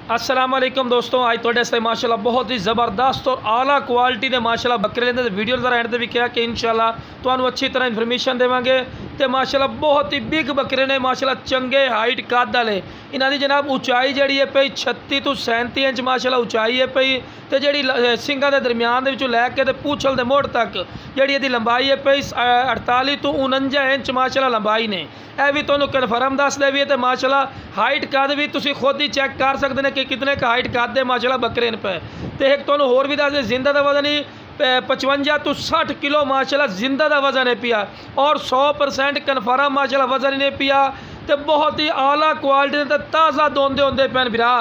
अस्सलाम वालेकुम दोस्तों, आज थोड़े से माशाल्लाह बहुत ही ज़बरदस्त और आला क्वालिटी ने माशाल्लाह बकरे लेंदे वीडियो जरा एंड ते भी क्या कि इंशाल्लाह तुहानू अच्छी तरह इन्फॉर्मेशन देवांगे। तो माशाल्लाह बहुत ही बिग बकरे ने माशाल्लाह चंगे हाइट कद वाले। इन्हां दी जनाब ऊंचाई जिहड़ी है पई 36 तो 37 इंच माशाल्लाह ऊंचाई है पई, तो जिहड़ी सिंगां दे दरमियान दे विचों लैके ते पूछल दे मोड़ तक जिहड़ी इहदी लंबाई है पई 48 तो 49 इंच माशाल्लाह लंबाई ने। यह भी तुहानू कन्फर्म दस देवी है। तो माशाल्लाह हाइट कद भी तुसीं खुद ही चैक कर सकते हैं कि कितने का हाइट कद है माशाल्लाह बकरे ने पे। तो एक तुहानू होर भी दस दे, जिंदा का वजन ही 55 तो 60 किलो माशाल्लाह जिंदा का वजन है पिया, और 100% कन्फर्म माशाल्लाह वजन ने पिया। तो बहुत ही आला क्वालिटी ने ताज़ा दोंदे होंदे पैन बिरा,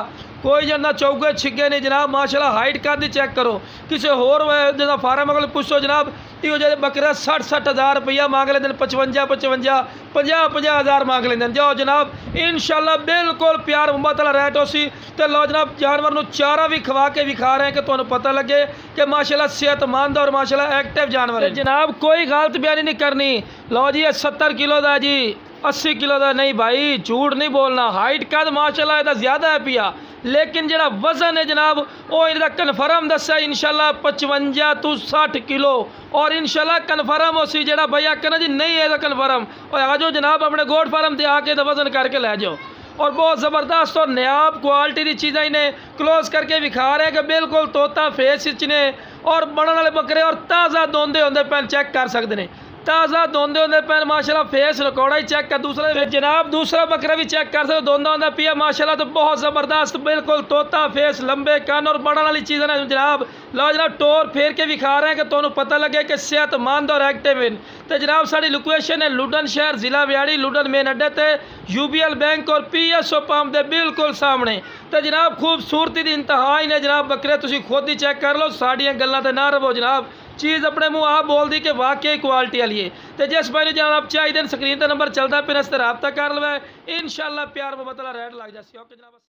कोई जना चौगे छिगे नहीं जनाब। माशाल्लाह हाइट कद ही चेक करो। किसी होर जरा फार्म अगर पूछो जनाब, यो जो बकरा 60-60 हज़ार रुपया मांग लेंगे, 55-55 50-50 हज़ार मांग लेंगे। जाओ जनाब, इंशाल्लाह बिल्कुल प्यार मुहब्बत वाला रेट हो सी। तो लो जनाब, जानवर को चारा भी खवा के विखा रहे हैं कि तुहानू पता लगे कि माशाल्लाह सेहतमंद और माशाल्लाह एक्टिव जानवर है। जनाब कोई गलत बयानी नहीं करनी। लो जी 70 किलो का जी, 80 किलो का नहीं भाई, झूठ नहीं बोलना। हाइट कद माशाल्लाह इहदा ज़्यादा है पिया, लेकिन जो वजन है जनाब वो इहदा कन्फर्म दसा इंशाल्लाह 55 तो 60 किलो, और इंशाल्लाह कन्फर्म हो सी। जो भैया कहना जी नहीं है कन्फर्म, और आ जाओ जनाब अपने गोट फार्म से आके वजन करके लै जाओ। और बहुत ज़बरदस्त और नायाब क्वालिटी की चीज़ें इन्हें क्लोज करके विखा रहे हैं कि बिल्कुल तोता फेस ने, और बनने वाले बकरे और ताज़ा दोंदे होंदे पैन चेक कर सकते हैं। ताज़ा दोंदे होंदे पैन माशाल्लाह फेस रिकॉर्ड ही चेक कर। दूसरा जनाब दूसरा बकरा भी चेक कर सकते, दोंदा होंदा पिया माशाल्लाह। तो बहुत ज़बरदस्त बिल्कुल तोता फेस, लंबे कान और बढ़ने वाली चीज़ें ने जनाब। लो जनाब टोर फेर के विखा रहे हैं कि तुहानू पता लगे कि सेहतमंद और एक्टिव है। तो जनाब साड़ी लोकेशन है लुडन शहर, ज़िला ब्याड़ी, लुडन मेन अड्डे ते UBL बैंक और PSO पंप के बिल्कुल सामने। तो जनाब खूबसूरती की इंतहा ही ने जनाब बकरे, तुसीं खुद ही चेक कर लो, साड़ियाँ गल्लां ते ना रवो जनाब। चीज़ अपने मुँह आप बोल दी कि वाकई क्वालिटी वाली है। तो जिस भाई जनाब चाहिए स्क्रीन पर नंबर चलता पे रस्ते रब्ता कर लो, इंशाल्लाह प्यार मुहब्बत वाला रेट लग जाए। ओके जनाब।